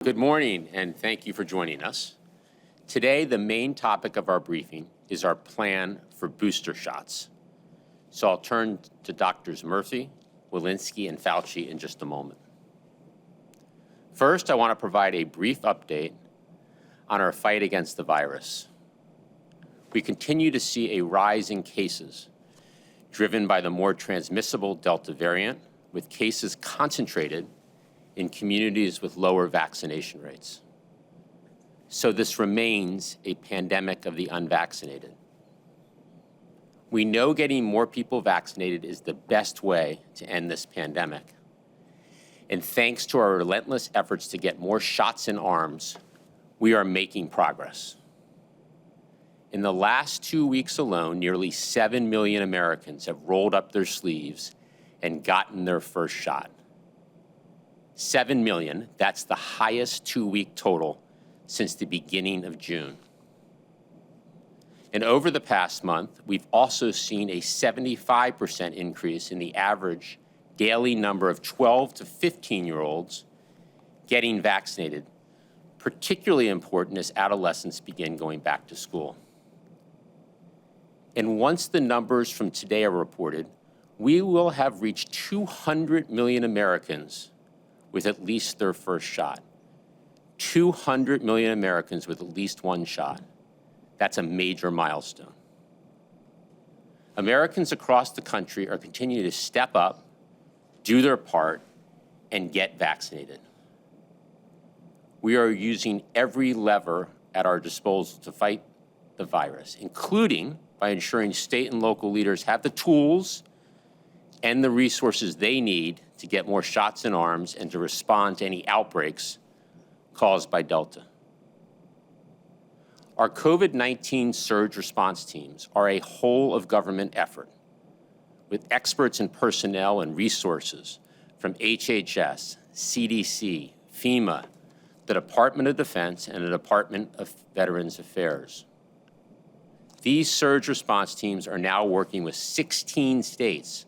Good morning, and thank you for joining us. Today, the main topic of our briefing is our plan for booster shots. So I'll turn to Drs. Murphy, Walensky, and Fauci in just a moment. First, I want to provide a brief update on our fight against the virus. We continue to see a rise in cases driven by the more transmissible Delta variant, with cases concentrated in communities with lower vaccination rates. So this remains a pandemic of the unvaccinated. We know getting more people vaccinated is the best way to end this pandemic. And thanks to our relentless efforts to get more shots in arms, we are making progress. In the last 2 weeks alone, nearly 7 million Americans have rolled up their sleeves and gotten their first shot. 7 million, that's the highest 2-week total since the beginning of June. And over the past month, we've also seen a 75% increase in the average daily number of 12 to 15-year-olds getting vaccinated, particularly important as adolescents begin going back to school. And once the numbers from today are reported, we will have reached 200 million Americans with at least their first shot. 200 million Americans with at least one shot. That's a major milestone. Americans across the country are continuing to step up, do their part, and get vaccinated. We are using every lever at our disposal to fight the virus, including by ensuring state and local leaders have the tools and the resources they need to get more shots in arms and to respond to any outbreaks caused by Delta. Our COVID-19 surge response teams are a whole of government effort with experts and personnel and resources from HHS, CDC, FEMA, the Department of Defense, and the Department of Veterans Affairs. These surge response teams are now working with 16 states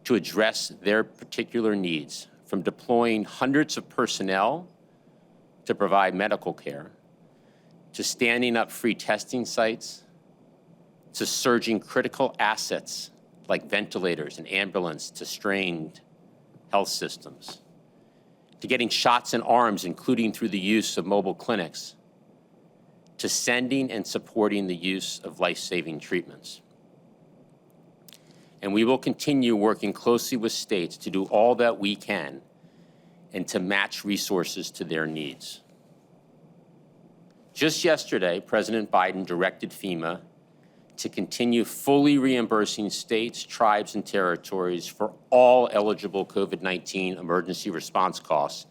to address their particular needs, from deploying hundreds of personnel to provide medical care, to standing up free testing sites, to surging critical assets like ventilators and ambulance to strained health systems, to getting shots in arms, including through the use of mobile clinics, to sending and supporting the use of life-saving treatments. And we will continue working closely with states to do all that we can and to match resources to their needs. Just yesterday, President Biden directed FEMA to continue fully reimbursing states, tribes, and territories for all eligible COVID-19 emergency response costs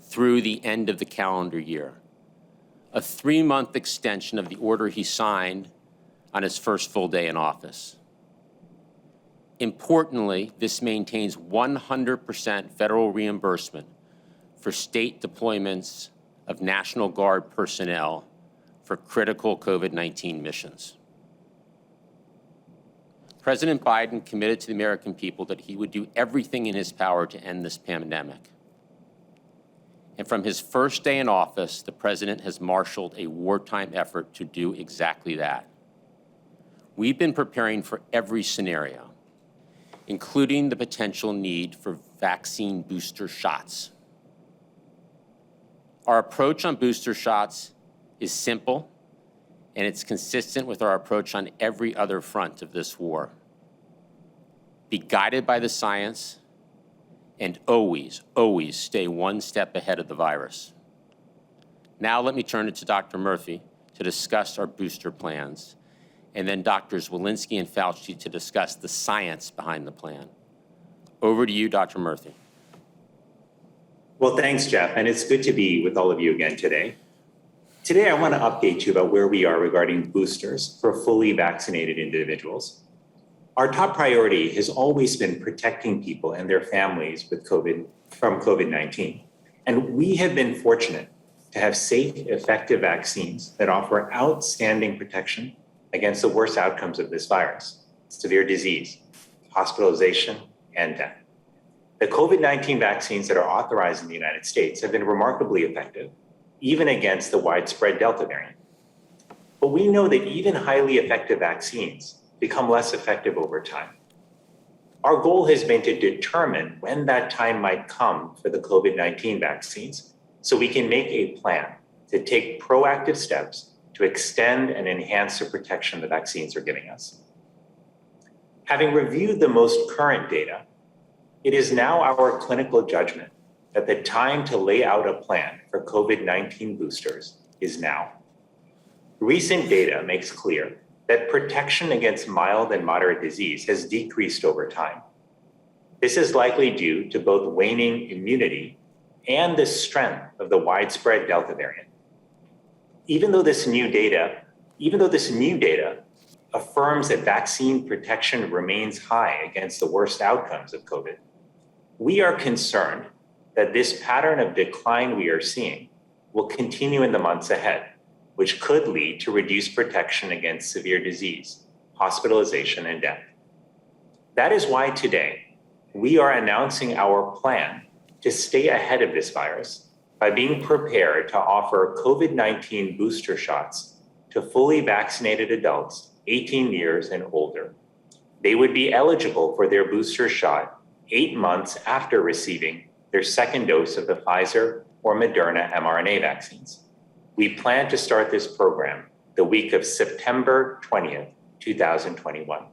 through the end of the calendar year, a 3-month extension of the order he signed on his first full day in office. Importantly, this maintains 100% federal reimbursement for state deployments of National Guard personnel for critical COVID-19 missions. President Biden committed to the American people that he would do everything in his power to end this pandemic. And from his first day in office, the president has marshaled a wartime effort to do exactly that. We've been preparing for every scenario, including the potential need for vaccine booster shots. Our approach on booster shots is simple, and it's consistent with our approach on every other front of this war. Be guided by the science, and always, always stay one step ahead of the virus. Now let me turn it to Dr. Murphy to discuss our booster plans, and then Drs. Walensky and Fauci to discuss the science behind the plan. Over to you, Dr. Murphy. Well, thanks, Jeff, and it's good to be with all of you again today. Today, I want to update you about where we are regarding boosters for fully vaccinated individuals. Our top priority has always been protecting people and their families from COVID-19. And we have been fortunate to have safe, effective vaccines that offer outstanding protection against the worst outcomes of this virus: severe disease, hospitalization, and death. The COVID-19 vaccines that are authorized in the United States have been remarkably effective, even against the widespread Delta variant. But we know that even highly effective vaccines become less effective over time. Our goal has been to determine when that time might come for the COVID-19 vaccines so we can make a plan to take proactive steps to extend and enhance the protection the vaccines are giving us. Having reviewed the most current data, it is now our clinical judgment that the time to lay out a plan for COVID-19 boosters is now. Recent data makes clear that protection against mild and moderate disease has decreased over time. This is likely due to both waning immunity and the strength of the widespread Delta variant. Even though this new data affirms that vaccine protection remains high against the worst outcomes of COVID, we are concerned that this pattern of decline we are seeing will continue in the months ahead, which could lead to reduced protection against severe disease, hospitalization, and death. That is why today we are announcing our plan to stay ahead of this virus by being prepared to offer COVID-19 booster shots to fully vaccinated adults 18 years and older. They would be eligible for their booster shot 8 months after receiving their second dose of the Pfizer or Moderna mRNA vaccines. We plan to start this program the week of September 20th, 2021.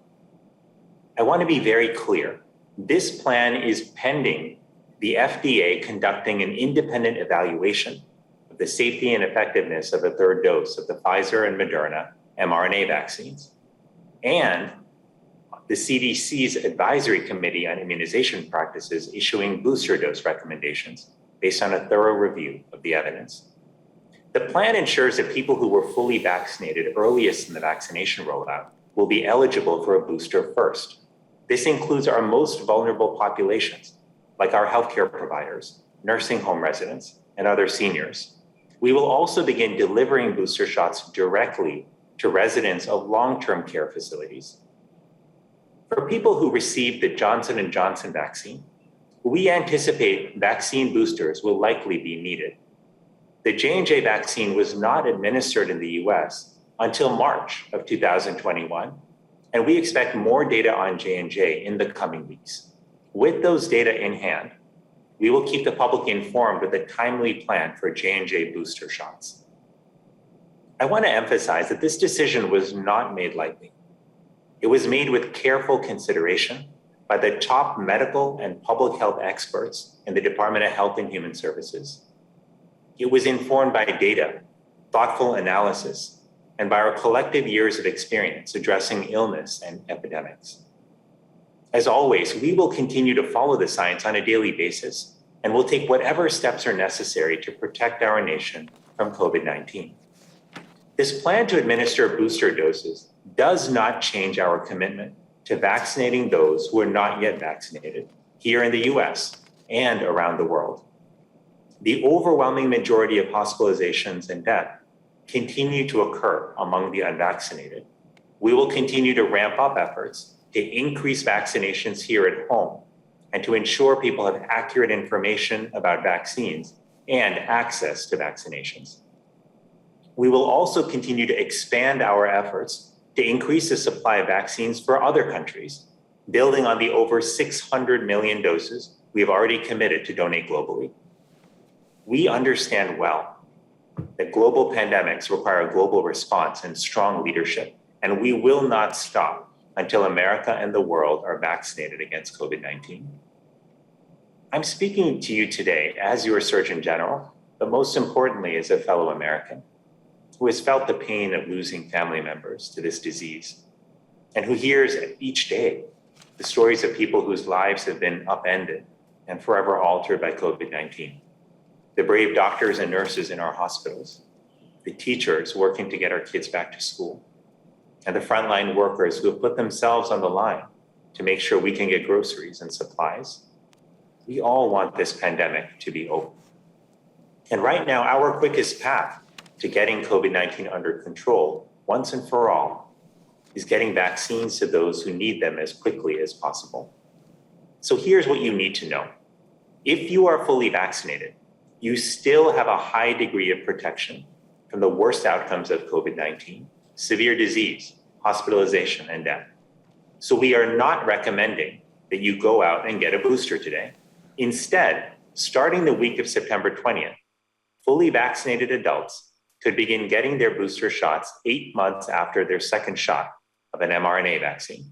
I want to be very clear. This plan is pending the FDA conducting an independent evaluation of the safety and effectiveness of a third dose of the Pfizer and Moderna mRNA vaccines, and the CDC's Advisory Committee on Immunization Practices issuing booster dose recommendations based on a thorough review of the evidence. The plan ensures that people who were fully vaccinated earliest in the vaccination rollout will be eligible for a booster first. This includes our most vulnerable populations, like our healthcare providers, nursing home residents, and other seniors. We will also begin delivering booster shots directly to residents of long-term care facilities. For people who received the Johnson & Johnson vaccine, we anticipate vaccine boosters will likely be needed. The J&J vaccine was not administered in the US until March of 2021, and we expect more data on J&J in the coming weeks. With those data in hand, we will keep the public informed with a timely plan for J&J booster shots. I want to emphasize that this decision was not made lightly. It was made with careful consideration by the top medical and public health experts in the Department of Health and Human Services. It was informed by data, thoughtful analysis, and by our collective years of experience addressing illness and epidemics. As always, we will continue to follow the science on a daily basis, and will take whatever steps are necessary to protect our nation from COVID-19. This plan to administer booster doses does not change our commitment to vaccinating those who are not yet vaccinated here in the US and around the world. The overwhelming majority of hospitalizations and death continue to occur among the unvaccinated. We will continue to ramp up efforts to increase vaccinations here at home and to ensure people have accurate information about vaccines and access to vaccinations. We will also continue to expand our efforts to increase the supply of vaccines for other countries, building on the over 600 million doses we have already committed to donate globally. We understand well that global pandemics require a global response and strong leadership, and we will not stop until America and the world are vaccinated against COVID-19. I'm speaking to you today as your Surgeon General, but most importantly as a fellow American who has felt the pain of losing family members to this disease, and who hears each day the stories of people whose lives have been upended and forever altered by COVID-19. The brave doctors and nurses in our hospitals, the teachers working to get our kids back to school, and the frontline workers who have put themselves on the line to make sure we can get groceries and supplies. We all want this pandemic to be over. And right now, our quickest path to getting COVID-19 under control, once and for all, is getting vaccines to those who need them as quickly as possible. So here's what you need to know. If you are fully vaccinated, you still have a high degree of protection from the worst outcomes of COVID-19, severe disease, hospitalization, and death. So we are not recommending that you go out and get a booster today. Instead, starting the week of September 20th, fully vaccinated adults could begin getting their booster shots 8 months after their second shot of an mRNA vaccine.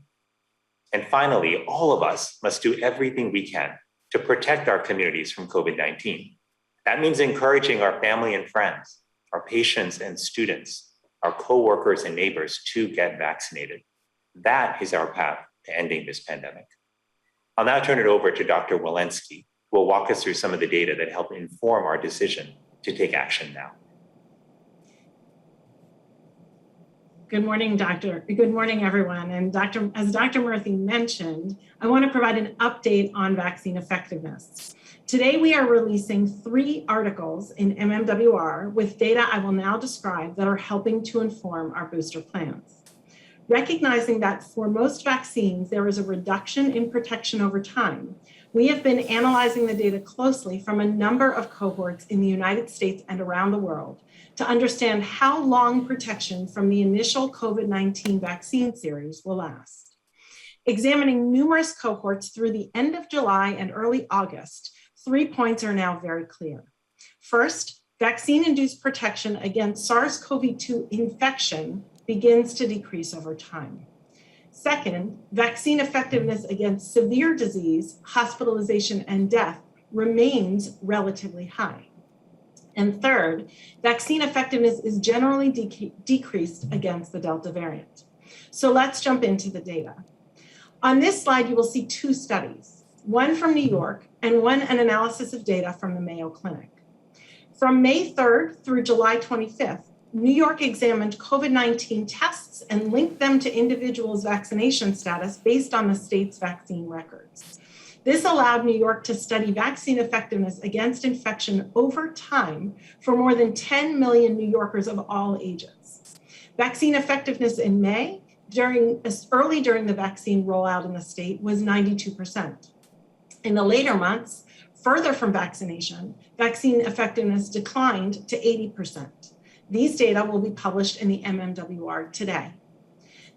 And finally, all of us must do everything we can to protect our communities from COVID-19. That means encouraging our family and friends, our patients and students, our coworkers and neighbors to get vaccinated. That is our path to ending this pandemic. I'll now turn it over to Dr. Walensky, who will walk us through some of the data that help inform our decision to take action now. Good morning, Doctor. Good morning, everyone. And as Dr. Murthy mentioned, I want to provide an update on vaccine effectiveness. Today, we are releasing 3 articles in MMWR with data I will now describe that are helping to inform our booster plans. Recognizing that for most vaccines, there is a reduction in protection over time, we have been analyzing the data closely from a number of cohorts in the United States and around the world to understand how long protection from the initial COVID-19 vaccine series will last. Examining numerous cohorts through the end of July and early August, 3 points are now very clear. First, vaccine-induced protection against SARS-CoV-2 infection begins to decrease over time. Second, vaccine effectiveness against severe disease, hospitalization, and death remains relatively high. And third, vaccine effectiveness is generally decreased against the Delta variant. So let's jump into the data. On this slide, you will see 2 studies, one from New York and one an analysis of data from the Mayo Clinic. From May 3rd through July 25th, New York examined COVID-19 tests and linked them to individuals' vaccination status based on the state's vaccine records. This allowed New York to study vaccine effectiveness against infection over time for more than 10 million New Yorkers of all ages. Vaccine effectiveness in May, early during the vaccine rollout in the state, was 92%. In the later months, further from vaccination, vaccine effectiveness declined to 80%. These data will be published in the MMWR today.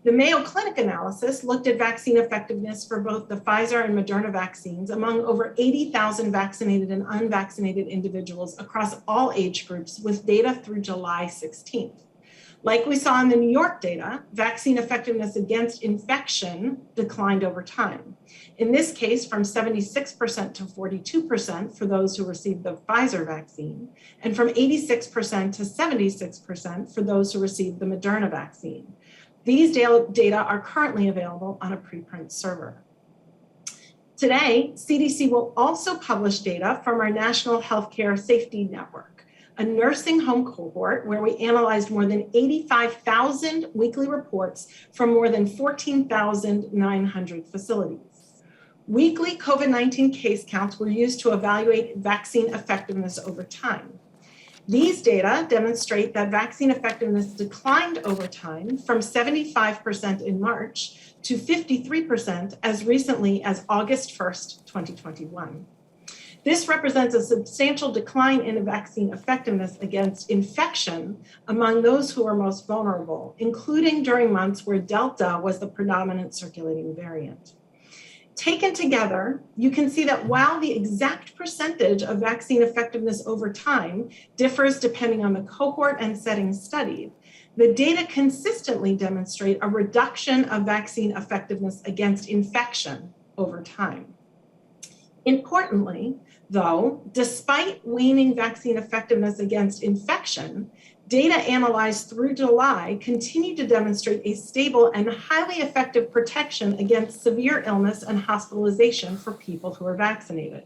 The Mayo Clinic analysis looked at vaccine effectiveness for both the Pfizer and Moderna vaccines among over 80,000 vaccinated and unvaccinated individuals across all age groups with data through July 16th. Like we saw in the New York data, vaccine effectiveness against infection declined over time. In this case, from 76% to 42% for those who received the Pfizer vaccine, and from 86% to 76% for those who received the Moderna vaccine. These data are currently available on a preprint server. Today, CDC will also publish data from our National Healthcare Safety Network, a nursing home cohort where we analyzed more than 85,000 weekly reports from more than 14,900 facilities. Weekly COVID-19 case counts were used to evaluate vaccine effectiveness over time. These data demonstrate that vaccine effectiveness declined over time from 75% in March to 53% as recently as August 1st, 2021. This represents a substantial decline in vaccine effectiveness against infection among those who are most vulnerable, including during months where Delta was the predominant circulating variant. Taken together, you can see that while the exact percentage of vaccine effectiveness over time differs depending on the cohort and setting studied, the data consistently demonstrate a reduction of vaccine effectiveness against infection over time. Importantly, though, despite waning vaccine effectiveness against infection, data analyzed through July continue to demonstrate a stable and highly effective protection against severe illness and hospitalization for people who are vaccinated.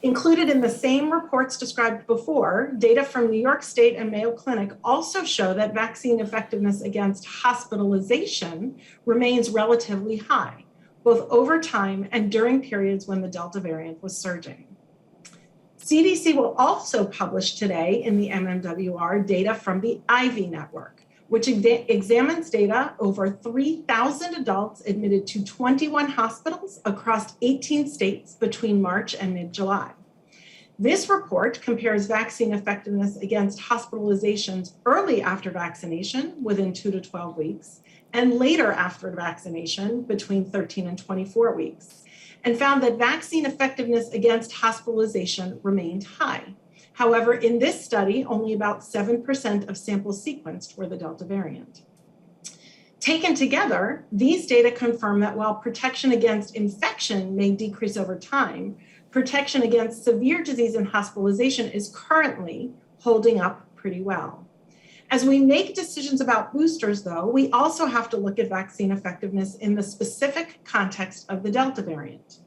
Included in the same reports described before, data from New York State and Mayo Clinic also show that vaccine effectiveness against hospitalization remains relatively high, both over time and during periods when the Delta variant was surging. CDC will also publish today in the MMWR data from the Ivy network, which examines data over 3,000 adults admitted to 21 hospitals across 18 states between March and mid-July. This report compares vaccine effectiveness against hospitalizations early after vaccination, within 2 to 12 weeks, and later after vaccination, between 13 and 24 weeks, and found that vaccine effectiveness against hospitalization remained high. However, in this study, only about 7% of samples sequenced were the Delta variant. Taken together, these data confirm that while protection against infection may decrease over time, protection against severe disease and hospitalization is currently holding up pretty well. As we make decisions about boosters, though, we also have to look at vaccine effectiveness in the specific context of the Delta variant.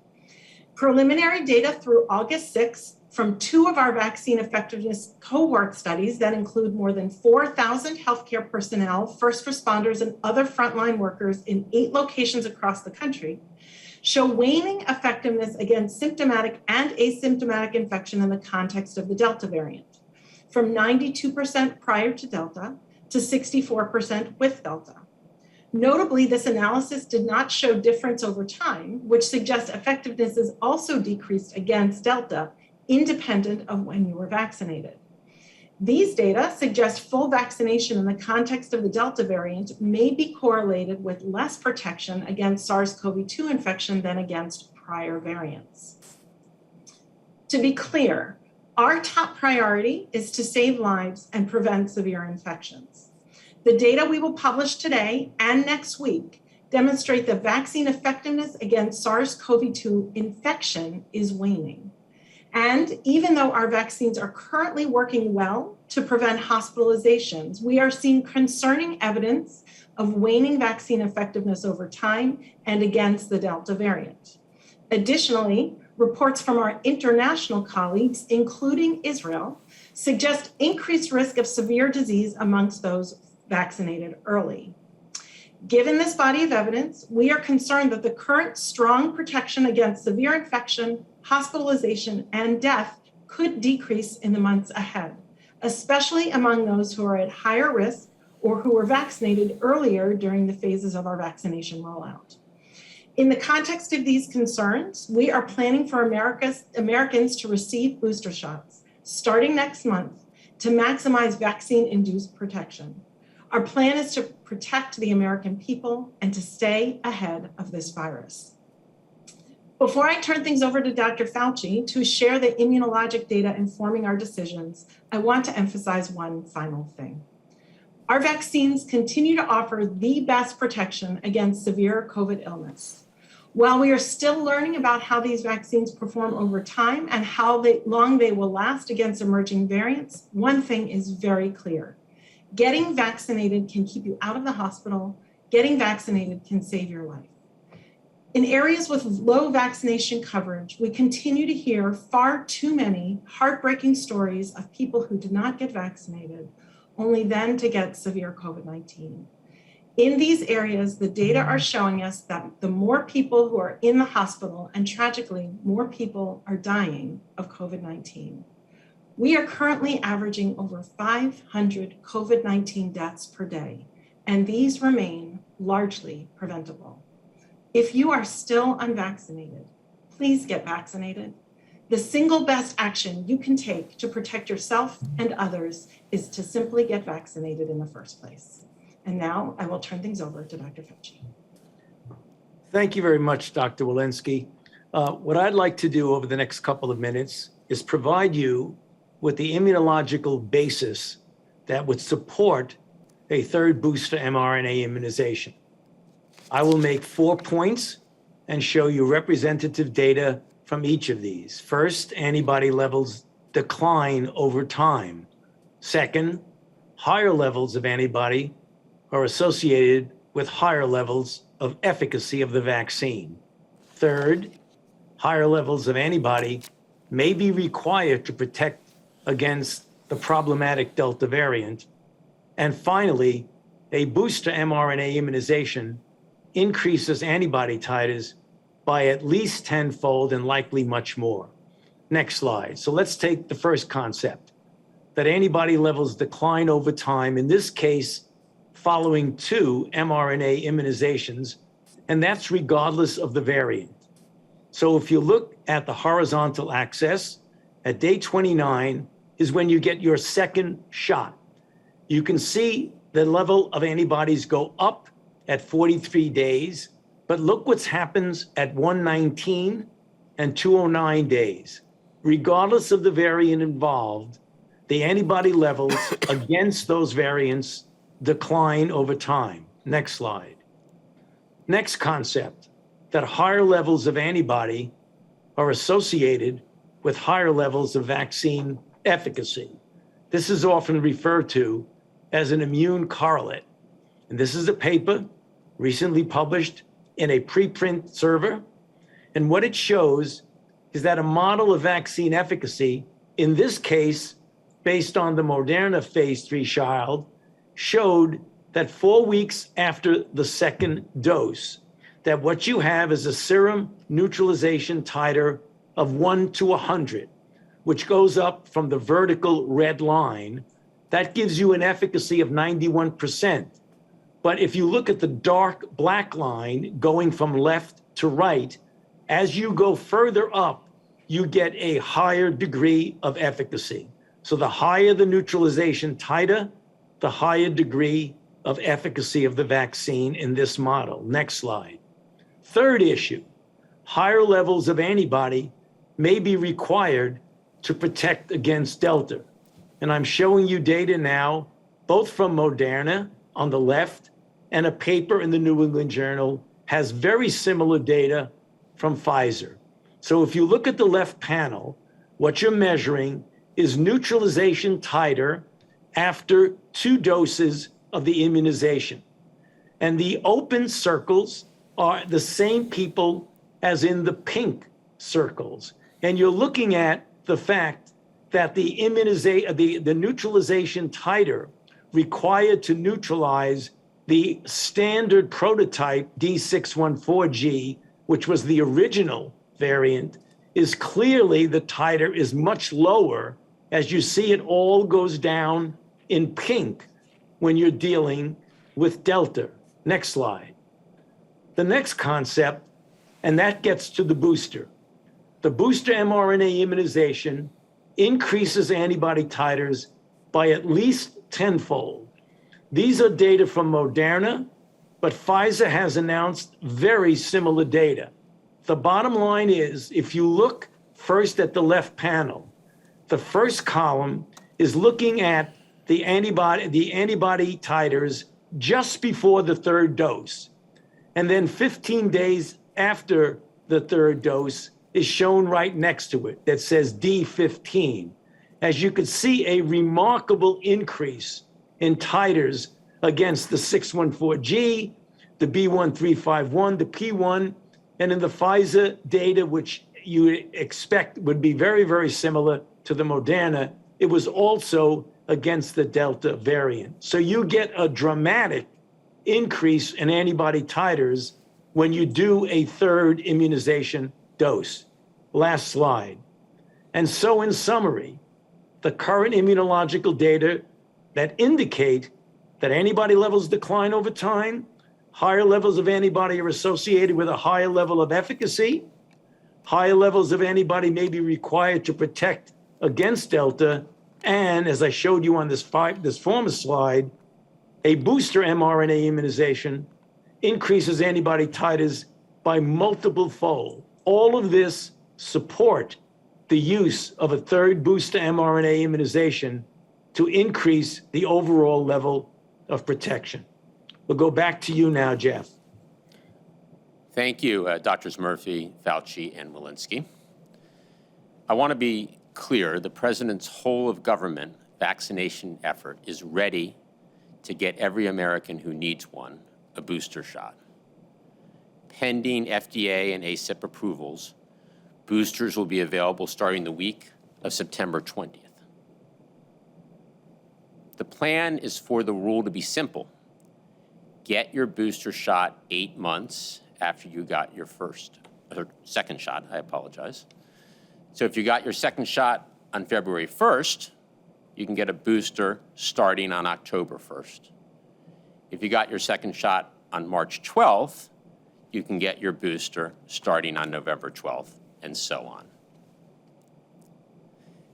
Preliminary data through August 6 from 2 of our vaccine effectiveness cohort studies that include more than 4,000 healthcare personnel, first responders, and other frontline workers in 8 locations across the country show waning effectiveness against symptomatic and asymptomatic infection in the context of the Delta variant, from 92% prior to Delta to 64% with Delta. Notably, this analysis did not show difference over time, which suggests effectiveness is also decreased against Delta, independent of when you were vaccinated. These data suggest full vaccination in the context of the Delta variant may be correlated with less protection against SARS-CoV-2 infection than against prior variants. To be clear, our top priority is to save lives and prevent severe infections. The data we will publish today and next week demonstrate that vaccine effectiveness against SARS-CoV-2 infection is waning. And even though our vaccines are currently working well to prevent hospitalizations, we are seeing concerning evidence of waning vaccine effectiveness over time and against the Delta variant. Additionally, reports from our international colleagues, including Israel, suggest increased risk of severe disease amongst those vaccinated early. Given this body of evidence, we are concerned that the current strong protection against severe infection, hospitalization, and death could decrease in the months ahead, especially among those who are at higher risk or who were vaccinated earlier during the phases of our vaccination rollout. In the context of these concerns, we are planning for Americans to receive booster shots starting next month to maximize vaccine-induced protection. Our plan is to protect the American people and to stay ahead of this virus. Before I turn things over to Dr. Fauci to share the immunologic data informing our decisions, I want to emphasize one final thing. Our vaccines continue to offer the best protection against severe COVID illness. While we are still learning about how these vaccines perform over time and how long they will last against emerging variants, one thing is very clear. Getting vaccinated can keep you out of the hospital. Getting vaccinated can save your life. In areas with low vaccination coverage, we continue to hear far too many heartbreaking stories of people who did not get vaccinated, only then to get severe COVID-19. In these areas, the data are showing us that the more people who are in the hospital, and tragically, more people are dying of COVID-19. We are currently averaging over 500 COVID-19 deaths per day, and these remain largely preventable. If you are still unvaccinated, please get vaccinated. The single best action you can take to protect yourself and others is to simply get vaccinated in the first place. And now I will turn things over to Dr. Fauci. Thank you very much, Dr. Walensky. What I'd like to do over the next couple of minutes is provide you with the immunological basis that would support a third booster mRNA immunization. I will make 4 points and show you representative data from each of these. First, antibody levels decline over time. Second, higher levels of antibody are associated with higher levels of efficacy of the vaccine. Third, higher levels of antibody may be required to protect against the problematic Delta variant. And finally, a booster mRNA immunization increases antibody titers by at least 10-fold and likely much more. Next slide. So let's take the first concept, that antibody levels decline over time, in this case, following 2 mRNA immunizations, and that's regardless of the variant. So if you look at the horizontal axis, at day 29 is when you get your second shot. You can see the level of antibodies go up at 43 days, but look what happens at 119 and 209 days. Regardless of the variant involved, the antibody levels against those variants decline over time. Next slide. Next concept, that higher levels of antibody are associated with higher levels of vaccine efficacy. This is often referred to as an immune correlate. And this is a paper recently published in a preprint server. And what it shows is that a model of vaccine efficacy, in this case, based on the Moderna phase 3 trial, showed that 4 weeks after the second dose, that what you have is a serum neutralization titer of 1 to 100, which goes up from the vertical red line. That gives you an efficacy of 91%. But if you look at the dark black line going from left to right, as you go further up, you get a higher degree of efficacy. So the higher the neutralization titer, the higher degree of efficacy of the vaccine in this model. Next slide. Third issue, higher levels of antibody may be required to protect against Delta. And I'm showing you data now, both from Moderna on the left and a paper in the New England Journal has very similar data from Pfizer. So if you look at the left panel, what you're measuring is neutralization titer after 2 doses of the immunization. And the open circles are the same people as in the pink circles. And you're looking at the fact that the neutralization titer required to neutralize the standard prototype D614G, which was the original variant, is clearly the titer is much lower. As you see, it all goes down in pink when you're dealing with Delta. Next slide. The next concept, and that gets to the booster. The booster mRNA immunization increases antibody titers by at least tenfold. These are data from Moderna, but Pfizer has announced very similar data. The bottom line is, if you look first at the left panel, the first column is looking at the antibody titers just before the third dose. And then 15 days after the third dose is shown right next to it that says D15. As you can see, a remarkable increase in titers against the 614G, the B1351, the P1, and in the Pfizer data, which you expect would be very, very similar to the Moderna, it was also against the Delta variant. So you get a dramatic increase in antibody titers when you do a third immunization dose. Last slide. And so in summary, the current immunological data that indicate that antibody levels decline over time, higher levels of antibody are associated with a higher level of efficacy, higher levels of antibody may be required to protect against Delta, and as I showed you on this former slide, a booster mRNA immunization increases antibody titers by multiple fold. All of this support the use of a third booster mRNA immunization to increase the overall level of protection. We'll go back to you now, Jeff. Thank you, Drs. Murphy, Fauci, and Walensky. I want to be clear, the President's whole of government vaccination effort is ready to get every American who needs one a booster shot. Pending FDA and ACIP approvals, boosters will be available starting the week of September 20th. The plan is for the rule to be simple. Get your booster shot 8 months after you got your second shot, I apologize. So if you got your second shot on February 1st, you can get a booster starting on October 1st. If you got your second shot on March 12th, you can get your booster starting on November 12th, and so on.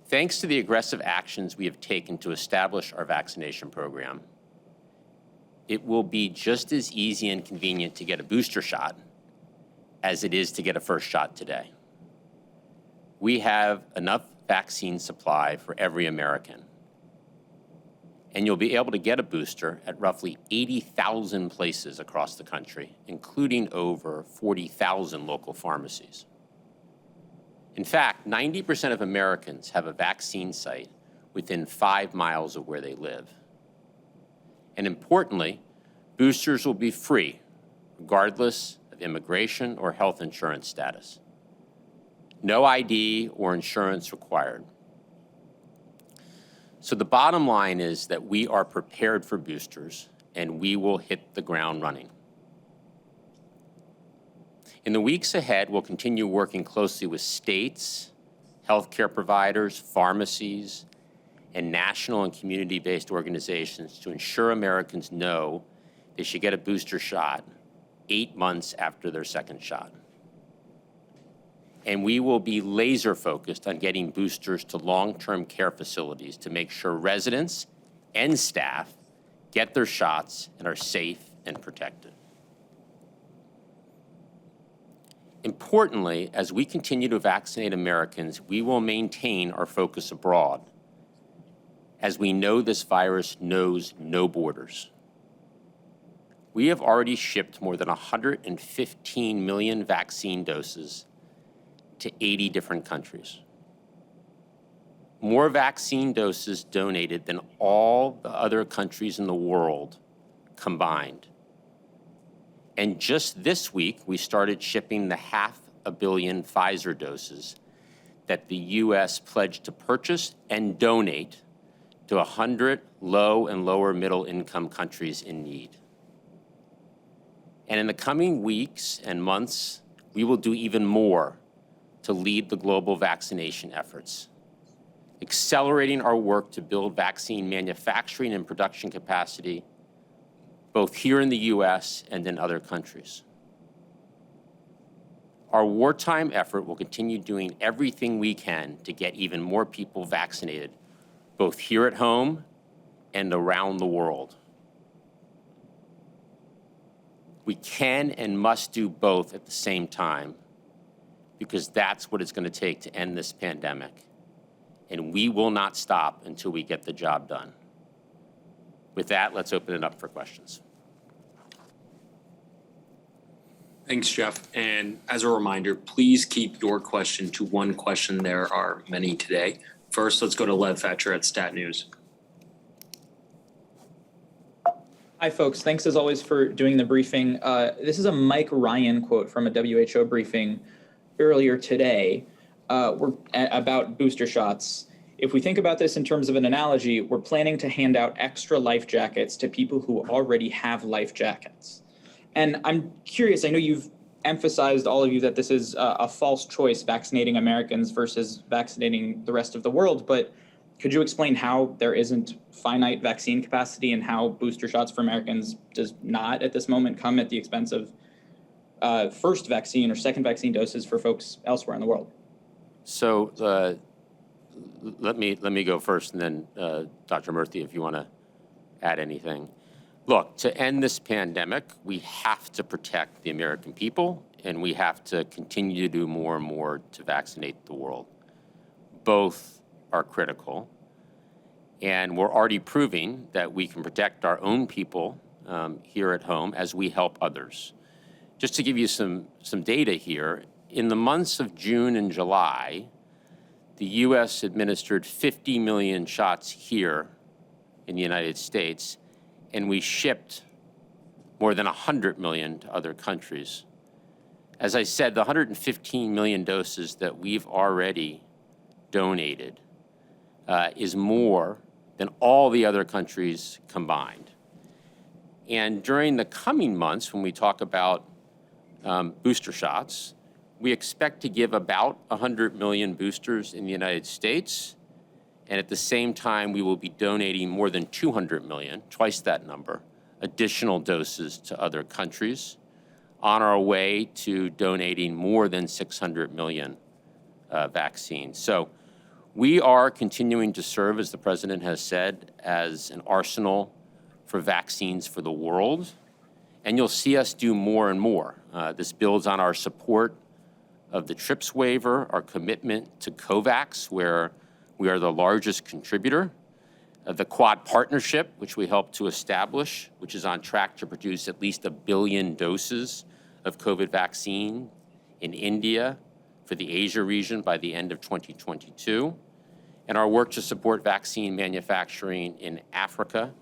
Thanks to the aggressive actions we have taken to establish our vaccination program, it will be just as easy and convenient to get a booster shot as it is to get a first shot today. We have enough vaccine supply for every American. And you'll be able to get a booster at roughly 80,000 places across the country, including over 40,000 local pharmacies. In fact, 90% of Americans have a vaccine site within 5 miles of where they live. And importantly, boosters will be free, regardless of immigration or health insurance status. No ID or insurance required. So the bottom line is that we are prepared for boosters and we will hit the ground running. In the weeks ahead, we'll continue working closely with states, healthcare providers, pharmacies, and national and community-based organizations to ensure Americans know they should get a booster shot 8 months after their second shot. And we will be laser focused on getting boosters to long-term care facilities to make sure residents and staff get their shots and are safe and protected. Importantly, as we continue to vaccinate Americans, we will maintain our focus abroad, as we know this virus knows no borders. We have already shipped more than 115 million vaccine doses to 80 different countries. More vaccine doses donated than all the other countries in the world combined. And just this week, we started shipping the 500 million Pfizer doses that the US pledged to purchase and donate to 100 low and lower middle income countries in need. And in the coming weeks and months, we will do even more to lead the global vaccination efforts, accelerating our work to build vaccine manufacturing and production capacity, both here in the US and in other countries. Our wartime effort will continue doing everything we can to get even more people vaccinated, both here at home and around the world. We can and must do both at the same time, because that's what it's going to take to end this pandemic. And we will not stop until we get the job done. With that, let's open it up for questions. Thanks, Jeff. And as a reminder, please keep your question to one question. There are many today. First, let's go to Lev Thatcher at Stat News. Hi, folks. Thanks, as always, for doing the briefing. This is a Mike Ryan quote from a WHO briefing earlier today about booster shots. If we think about this in terms of an analogy, we're planning to hand out extra life jackets to people who already have life jackets. And I'm curious, I know you've emphasized, all of you, that this is a false choice, vaccinating Americans versus vaccinating the rest of the world, but could you explain how there isn't finite vaccine capacity and how booster shots for Americans does not at this moment come at the expense of first vaccine or second vaccine doses for folks elsewhere in the world? So let me go first, and then Dr. Murthy, if you want to add anything. Look, to end this pandemic, we have to protect the American people, and we have to continue to do more and more to vaccinate the world. Both are critical, and we're already proving that we can protect our own people here at home as we help others. Just to give you some data here, in the months of June and July, the US administered 50 million shots here in the United States, and we shipped more than 100 million to other countries. As I said, the 115 million doses that we've already donated is more than all the other countries combined. And during the coming months, when we talk about booster shots, we expect to give about 100 million boosters in the United States. And at the same time, we will be donating more than 200 million, twice that number, additional doses to other countries, on our way to donating more than 600 million vaccines. So We are continuing to serve, as the President has said, as an arsenal for vaccines for the world, and you'll see us do more and more. This builds on our support of the TRIPS waiver, our commitment to COVAX, where we are the largest contributor, the Quad partnership, which we helped to establish, which is on track to produce at least 1 billion doses of COVID vaccine in India for the Asia region by the end of 2022, and our work to support vaccine manufacturing in Africa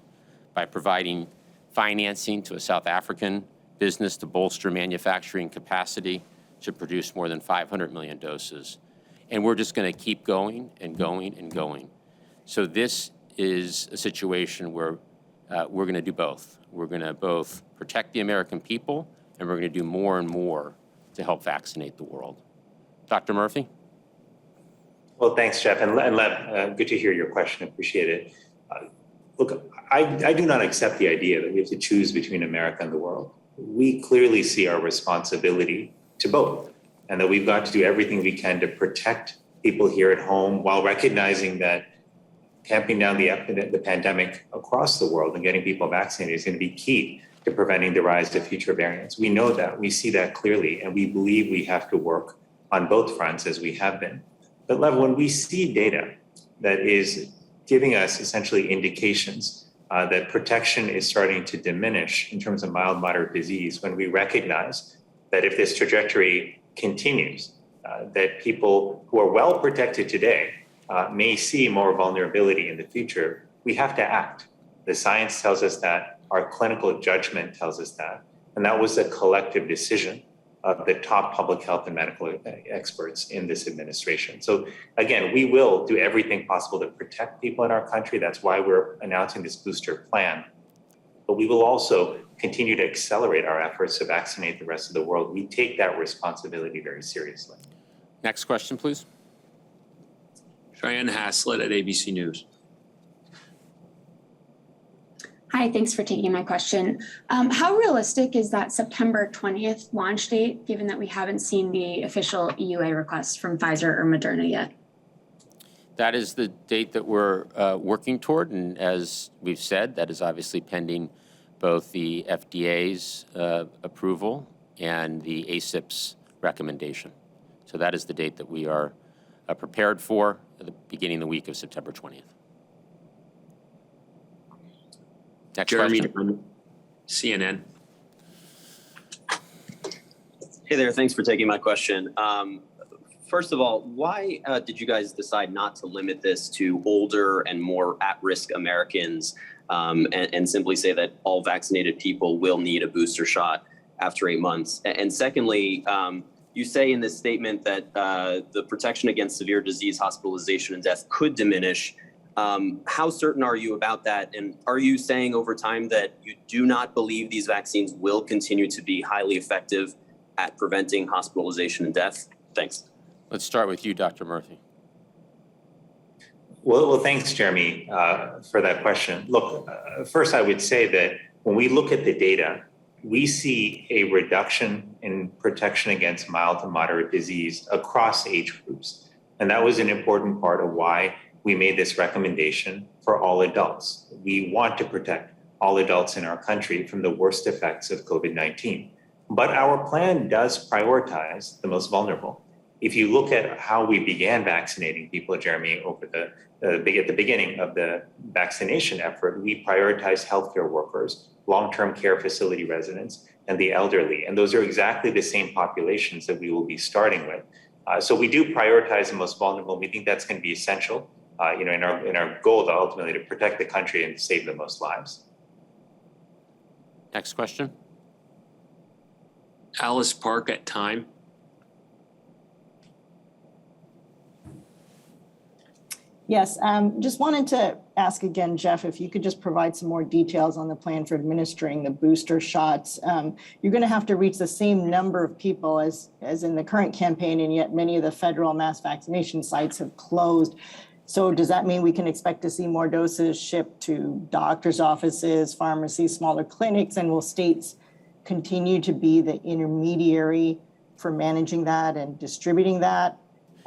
by providing financing to a South African business to bolster manufacturing capacity to produce more than 500 million doses. And we're just going to keep going and going and going. So this is a situation where we're going to do both. We're going to both protect the American people, and we're going to do more and more to help vaccinate the world. Dr. Murphy? Well, thanks, Jeff. And Lev, good to hear your question. Appreciate it. Look, I do not accept the idea that we have to choose between America and the world. We clearly see our responsibility to both, and that we've got to do everything we can to protect people here at home while recognizing that tamping down the pandemic across the world and getting people vaccinated is going to be key to preventing the rise of future variants. We know that, we see that clearly, and we believe we have to work on both fronts as we have been. But Lev, when we see data that is giving us essentially indications that protection is starting to diminish in terms of mild, moderate disease, when we recognize that if this trajectory continues, that people who are well protected today may see more vulnerability in the future, we have to act. The science tells us that, our clinical judgment tells us that, and that was a collective decision of the top public health and medical experts in this administration. So again, we will do everything possible to protect people in our country. That's why we're announcing this booster plan. But we will also continue to accelerate our efforts to vaccinate the rest of the world. We take that responsibility very seriously. Next question, please. Cheyenne Haslett at ABC News. Hi, thanks for taking my question. How realistic is that September 20th launch date, given that we haven't seen the official EUA request from Pfizer or Moderna yet? That is the date that we're working toward, and as we've said, that is obviously pending both the FDA's approval and the ACIP's recommendation. So that is the date that we are prepared for at the beginning of the week of September 20th. Next Jeremy question. CNN. Hey there, thanks for taking my question. First of all, why did you guys decide not to limit this to older and more at-risk Americans and simply say that all vaccinated people will need a booster shot after 8 months? And secondly, you say in this statement that the protection against severe disease, hospitalization, and death could diminish. How certain are you about that? And are you saying over time that you do not believe these vaccines will continue to be highly effective at preventing hospitalization and death? Thanks. Let's start with you, Dr. Murphy. Well, thanks, Jeremy, for that question. Look, first I would say that when we look at the data, we see a reduction in protection against mild to moderate disease across age groups. And that was an important part of why we made this recommendation for all adults. We want to protect all adults in our country from the worst effects of COVID-19. But our plan does prioritize the most vulnerable. If you look at how we began vaccinating people, Jeremy, over at the beginning of the vaccination effort, we prioritized healthcare workers, long-term care facility residents, and the elderly. And those are exactly the same populations that we will be starting with. So we do prioritize the most vulnerable. We think that's going to be essential, in our goal to ultimately to protect the country and save the most lives. Next question. Alice Park at Time. Yes, just wanted to ask again, Jeff, if you could just provide some more details on the plan for administering the booster shots. You're going to have to reach the same number of people as in the current campaign, and yet many of the federal mass vaccination sites have closed. So does that mean we can expect to see more doses shipped to doctors' offices, pharmacies, smaller clinics, and will states continue to be the intermediary for managing that and distributing that?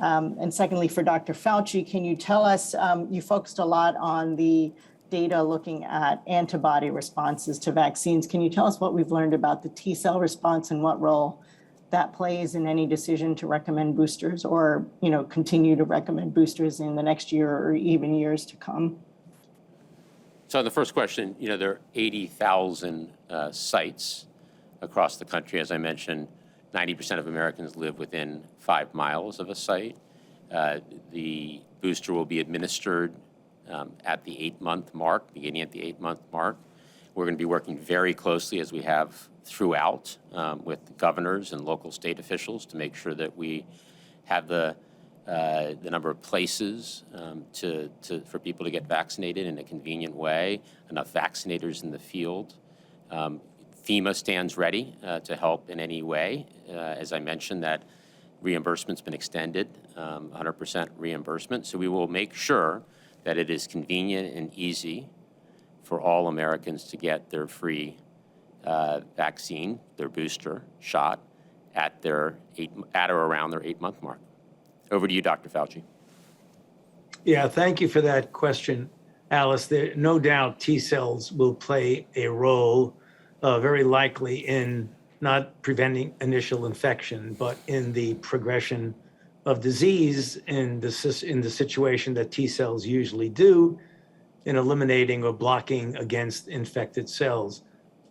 And secondly, for Dr. Fauci, can you tell us, you focused a lot on the data looking at antibody responses to vaccines. Can you tell us what we've learned about the T cell response and what role that plays in any decision to recommend boosters or, continue to recommend boosters in the next year or even years to come? So the first question, there are 80,000 sites across the country. As I mentioned, 90% of Americans live within 5 miles of a site. The booster will be administered at the 8-month mark, beginning at the 8-month mark. We're going to be working very closely, as we have throughout, with the governors and local state officials to make sure that we have the number of places for people to get vaccinated in a convenient way, enough vaccinators in the field. FEMA stands ready to help in any way. As I mentioned, that reimbursement's been extended, 100% reimbursement. So we will make sure that it is convenient and easy for all Americans to get their free vaccine, their booster shot, at or around their 8-month mark. Over to you, Dr. Fauci. Yeah, thank you for that question, Alice. No doubt T cells will play a role, very likely in not preventing initial infection, but in the progression of disease in the situation that T cells usually do in eliminating or blocking against infected cells.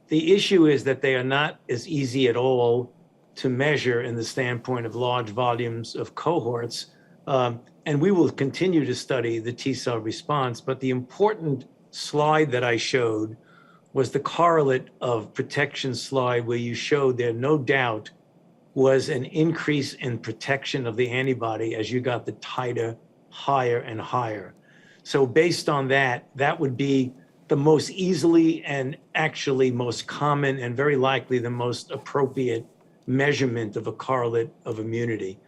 The issue is that they are not as easy at all to measure in the standpoint of large volumes of cohorts. And we will continue to study the T cell response, but the important slide that I showed was the correlate of protection slide where you showed there no doubt was an increase in protection of the antibody as you got the titer higher and higher. So based on that, that would be the most easily and actually most common and very likely the most appropriate measurement of a correlate of immunity.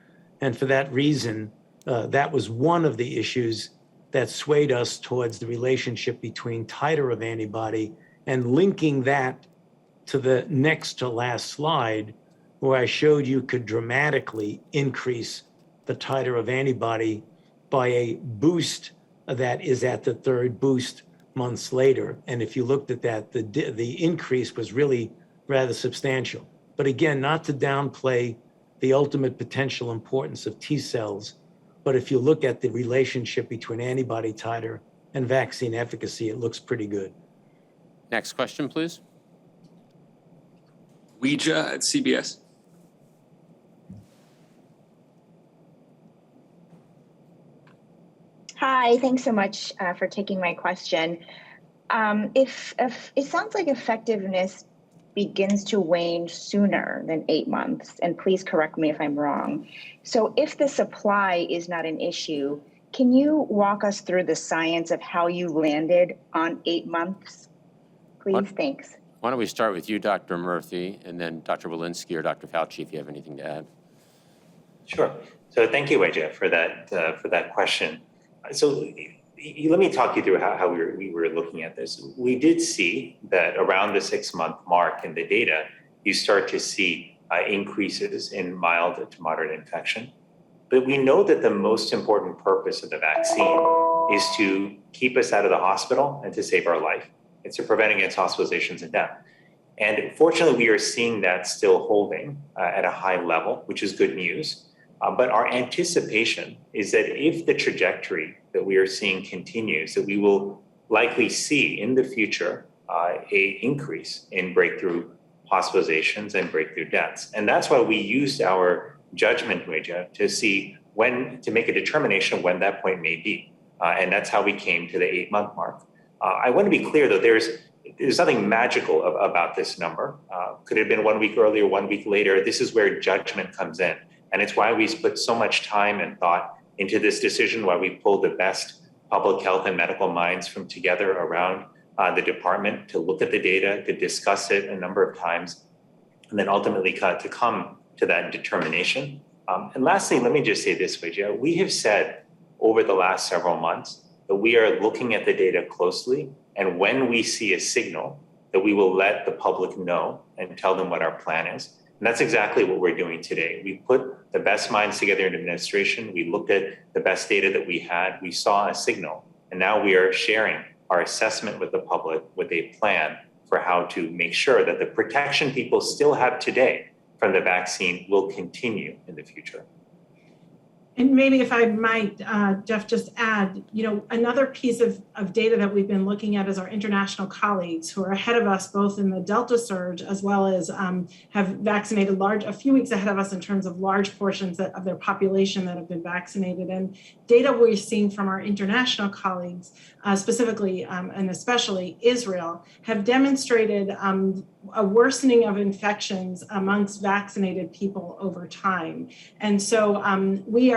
And for that reason, that was one of the issues that swayed us towards the relationship between titer of antibody and linking that to the next to last slide, where I showed you could dramatically increase the titer of antibody by a boost that is at the 3rd boost months later. And if you looked at that, the increase was really rather substantial. But again, not to downplay the ultimate potential importance of T cells, but if you look at the relationship between antibody titer and vaccine efficacy, it looks pretty good. Next question, please. Ouija at CBS. Hi, thanks so much for taking my question. If it sounds like effectiveness begins to wane sooner than 8 months, and please correct me if I'm wrong. So if the supply is not an issue, can you walk us through the science of how you landed on 8 months? Please, thanks. Why don't we start with you, Dr. Murthy, and then Dr. Walensky or Dr. Fauci, if you have anything to add. Sure. So thank you, Weijia, for that question. So let me talk you through how we were looking at this. We did see that around the 6-month mark in the data, you start to see increases in mild to moderate infection. But we know that the most important purpose of the vaccine is to keep us out of the hospital and to save our life. It's to prevent against hospitalizations and death. And fortunately, we are seeing that still holding at a high level, which is good news. But our anticipation is that if the trajectory that we are seeing continues, that we will likely see in the future a increase in breakthrough hospitalizations and breakthrough deaths. And that's why we used our judgment, Weijia, to make a determination of when that point may be. And that's how we came to the 8-month mark. I want to be clear, though, there's nothing magical about this number. Could it have been 1 week earlier, 1 week later? This is where judgment comes in. And it's why we put so much time and thought into this decision, why we pulled the best public health and medical minds from together around the department to look at the data, to discuss it a number of times, and then ultimately to come to that determination. And lastly, let me just say this, Weijia. We have said over the last several months that we are looking at the data closely, and when we see a signal, that we will let the public know and tell them what our plan is. And that's exactly what we're doing today. We put the best minds together in administration. We looked at the best data that we had. We saw a signal. And now we are sharing our assessment with the public with a plan for how to make sure that the protection people still have today from the vaccine will continue in the future. And maybe if I might, Jeff, just add, another piece of data that we've been looking at is our international colleagues who are ahead of us, both in the Delta surge, as well as have vaccinated a few weeks ahead of us in terms of large portions of their population that have been vaccinated. And data we're seeing from our international colleagues, specifically and especially Israel, have demonstrated a worsening of infections amongst vaccinated people over time. And so we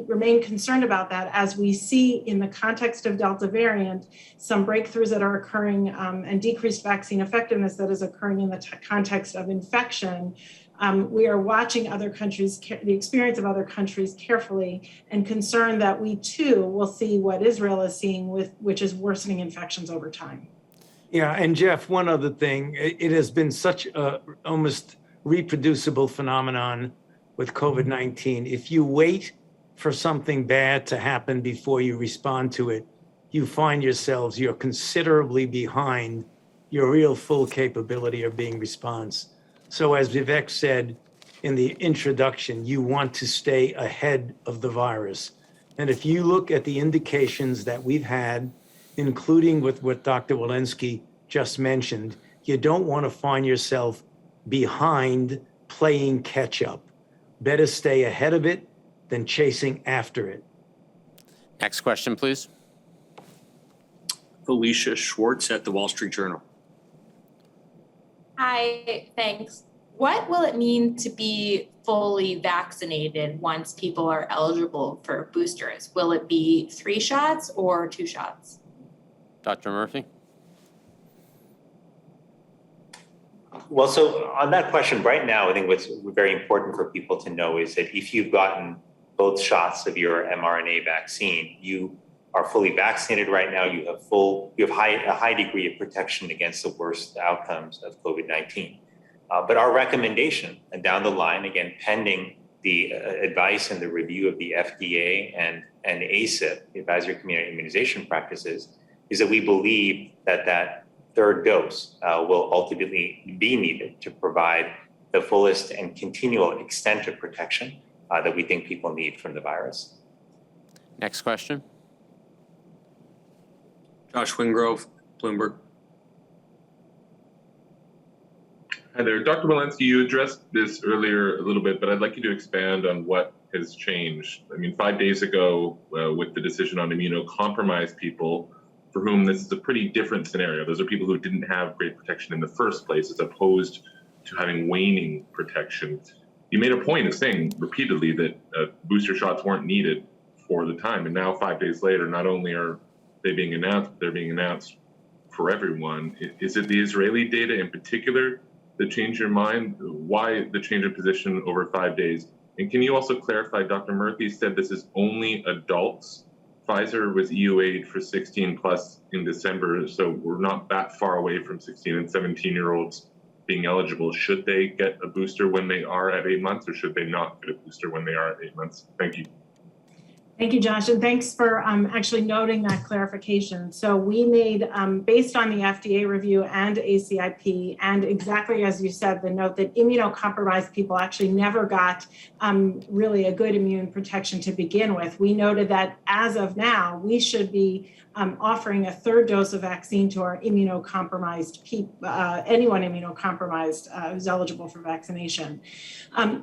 remain concerned about that as we see in the context of Delta variant, some breakthroughs that are occurring and decreased vaccine effectiveness that is occurring in the context of infection. We are watching other countries, the experience of other countries carefully, and concerned that we too will see what Israel is seeing, which is worsening infections over time. Yeah, and Jeff, one other thing, it has been such a almost reproducible phenomenon with COVID-19. If you wait for something bad to happen before you respond to it, you find yourselves, you're considerably behind your real full capability of being response. So as Vivek said in the introduction, you want to stay ahead of the virus. And if you look at the indications that we've had, including with what Dr. Walensky just mentioned, you don't want to find yourself behind playing catch up. Better stay ahead of it than chasing after it. Next question, please. Felicia Schwartz at the Wall Street Journal. Hi, thanks. What will it mean to be fully vaccinated once people are eligible for boosters? Will it be 3 shots or 2 shots? Dr. Murphy? Well, so on that question, right now, I think what's very important for people to know is that if you've gotten both shots of your mRNA vaccine, you are fully vaccinated right now. You have a high degree of protection against the worst outcomes of COVID-19. But our recommendation, and down the line, again, pending the advice and the review of the FDA and ACIP, the Advisory Community Immunization Practices, is that we believe that third dose will ultimately be needed to provide the fullest and continual extent of protection that we think people need from the virus. Next question. Josh Wingrove, Bloomberg. Hi there. Dr. Walensky, you addressed this earlier a little bit, but I'd like you to expand on what has changed. I mean, 5 days ago, with the decision on immunocompromised people, for whom this is a pretty different scenario. Those are people who didn't have great protection in the first place, as opposed to having waning protection. You made a point of saying repeatedly that booster shots weren't needed for the time. And now 5 days later, not only are they being announced, they're being announced for everyone. Is it the Israeli data in particular that changed your mind? Why the change of position over 5 days? And can you also clarify, Dr. Murphy said this is only adults. Pfizer was EUA'd for 16 plus in December, so we're not that far away from 16 and 17-year-olds being eligible. Should they get a booster when they are at 8 months, or should they not get a booster when they are at 8 months? Thank you. Thank you, Josh, and thanks for actually noting that clarification. So we made, based on the FDA review and ACIP, and exactly as you said, the note that immunocompromised people actually never got really a good immune protection to begin with. We noted that as of now, we should be offering a third dose of vaccine to our immunocompromised people, anyone immunocompromised who's eligible for vaccination.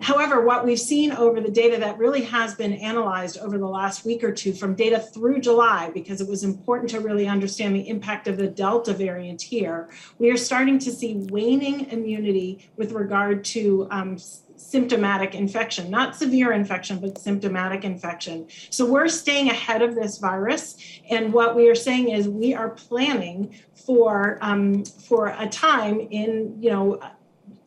However, what we've seen over the data that really has been analyzed over the last week or two from data through July, because it was important to really understand the impact of the Delta variant here, we are starting to see waning immunity with regard to symptomatic infection, not severe infection, but symptomatic infection. So we're staying ahead of this virus. And what we are saying is we are planning for a time in,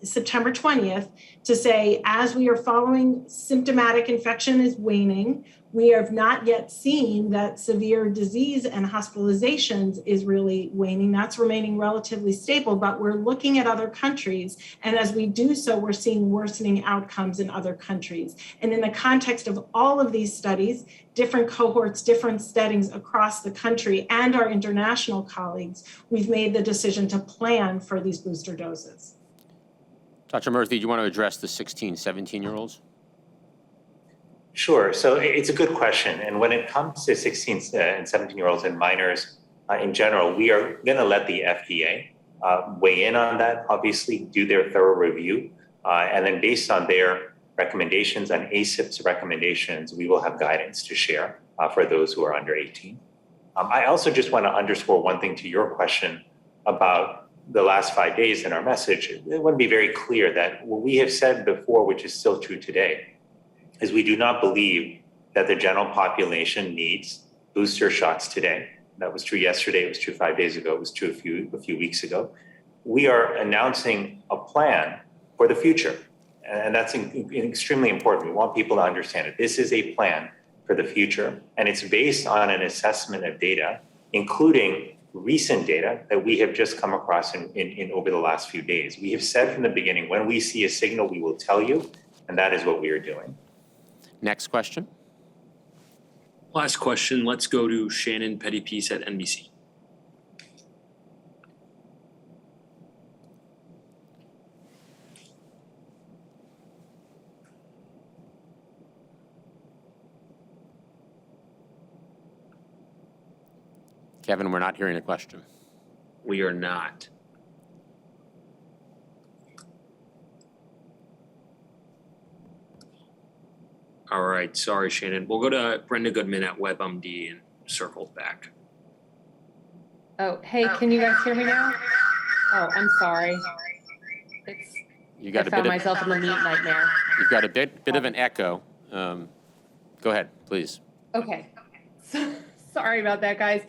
September 20th to say, as we are following, symptomatic infection is waning. We have not yet seen that severe disease and hospitalizations is really waning. That's remaining relatively stable, but we're looking at other countries. And as we do so, we're seeing worsening outcomes in other countries. And in the context of all of these studies, different cohorts, different settings across the country, and our international colleagues, we've made the decision to plan for these booster doses. Dr. Murthy, do you want to address the 16, 17-year-olds? Sure. So it's a good question. And when it comes to 16 and 17-year-olds and minors in general, we are going to let the FDA weigh in on that, obviously, do their thorough review. And then based on their recommendations and ACIP's recommendations, we will have guidance to share for those who are under 18. I also just want to underscore one thing to your question about the last 5 days in our message. I want to be very clear that what we have said before, which is still true today, is we do not believe that the general population needs booster shots today. That was true yesterday, it was true 5 days ago, it was true a few weeks ago. We are announcing a plan for the future, and that's extremely important. We want people to understand it. This is a plan for the future, and it's based on an assessment of data, including recent data that we have just come across in over the last few days. We have said from the beginning, when we see a signal, we will tell you, and that is what we are doing. Next question. Last question, let's go to Shannon Pettypiece at NBC. Kevin, we're not hearing a question. We are not. All right, sorry, Shannon. We'll go to Brenda Goodman at WebMD and circle back. Oh, hey, can you guys hear me now? Oh, I'm sorry. I found myself in the mute nightmare. You've got a bit of an echo. Go ahead, please. Okay. Sorry about that, guys.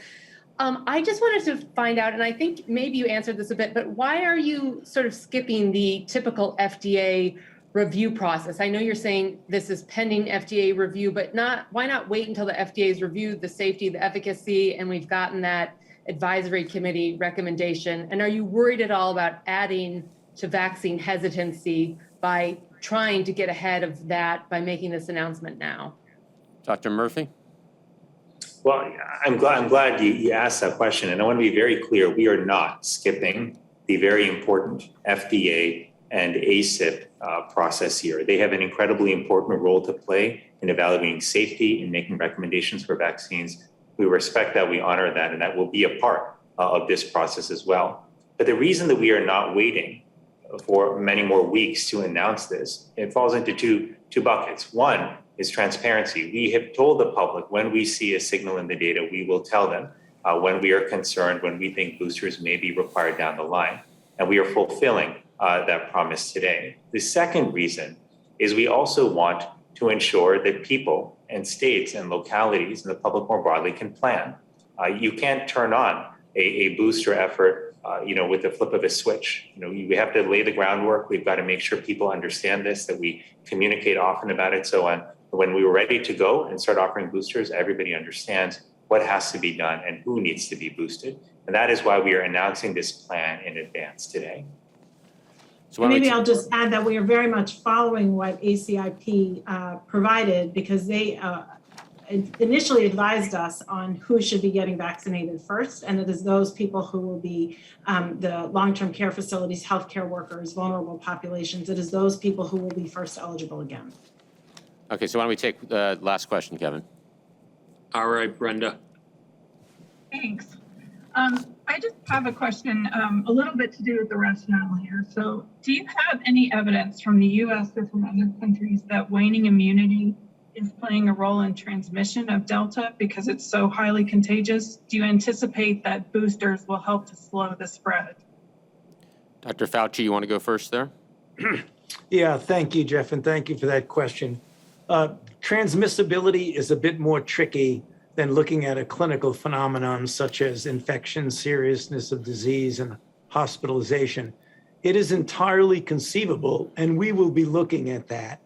I just wanted to find out, and I think maybe you answered this a bit, but why are you sort of skipping the typical FDA review process? I know you're saying this is pending FDA review, but why not wait until the FDA's reviewed the safety, the efficacy, and we've gotten that advisory committee recommendation? And are you worried at all about adding to vaccine hesitancy by trying to get ahead of that by making this announcement now? Dr. Murthy? Well, I'm glad you asked that question. And I want to be very clear, we are not skipping the very important FDA and ACIP process here. They have an incredibly important role to play in evaluating safety and making recommendations for vaccines. We respect that, we honor that, and that will be a part of this process as well. But the reason that we are not waiting for many more weeks to announce this, it falls into two buckets. One is transparency. We have told the public when we see a signal in the data, we will tell them when we are concerned, when we think boosters may be required down the line. And we are fulfilling that promise today. The second reason is we also want to ensure that people and states and localities and the public more broadly can plan. You can't turn on a booster effort with the flip of a switch. We have to lay the groundwork. We've got to make sure people understand this, that we communicate often about it. So when we were ready to go and start offering boosters, everybody understands what has to be done and who needs to be boosted. And that is why we are announcing this plan in advance today. So maybe I'll just add that we are very much following what ACIP provided, because they initially advised us on who should be getting vaccinated first, and it is those people who will be the long-term care facilities, healthcare workers, vulnerable populations. It is those people who will be first eligible again. Okay, so why don't we take the last question, Kevin? All right, Brenda. Thanks. I just have a question, a little bit to do with the rationale here. So do you have any evidence from the US or from other countries that waning immunity is playing a role in transmission of Delta because it's so highly contagious? Do you anticipate that boosters will help to slow the spread? Dr. Fauci, you want to go first there? Yeah, thank you, Jeff, and thank you for that question. Transmissibility is a bit more tricky than looking at a clinical phenomenon such as infection, seriousness of disease, and hospitalization. it is entirely conceivable, and we will be looking at that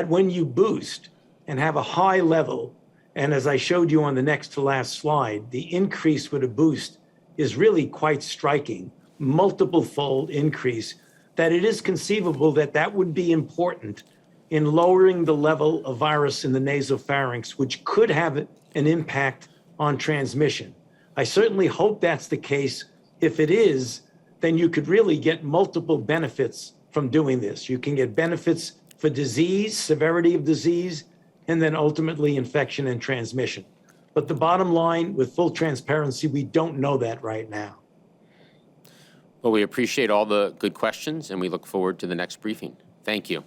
when you boost and have a high level, and as I showed you on the next to last slide, the increase with a boost is really quite striking, multiple fold increase, that it is conceivable that that would be important in lowering the level of virus in the nasopharynx, which could have an impact on transmission. I certainly hope that's the case. If it is, then you could really get multiple benefits from doing this. You can get benefits for disease, severity of disease, and then ultimately infection and transmission. But the bottom line, with full transparency, we don't know that right now. Well, we appreciate all the good questions, and we look forward to the next briefing. Thank you.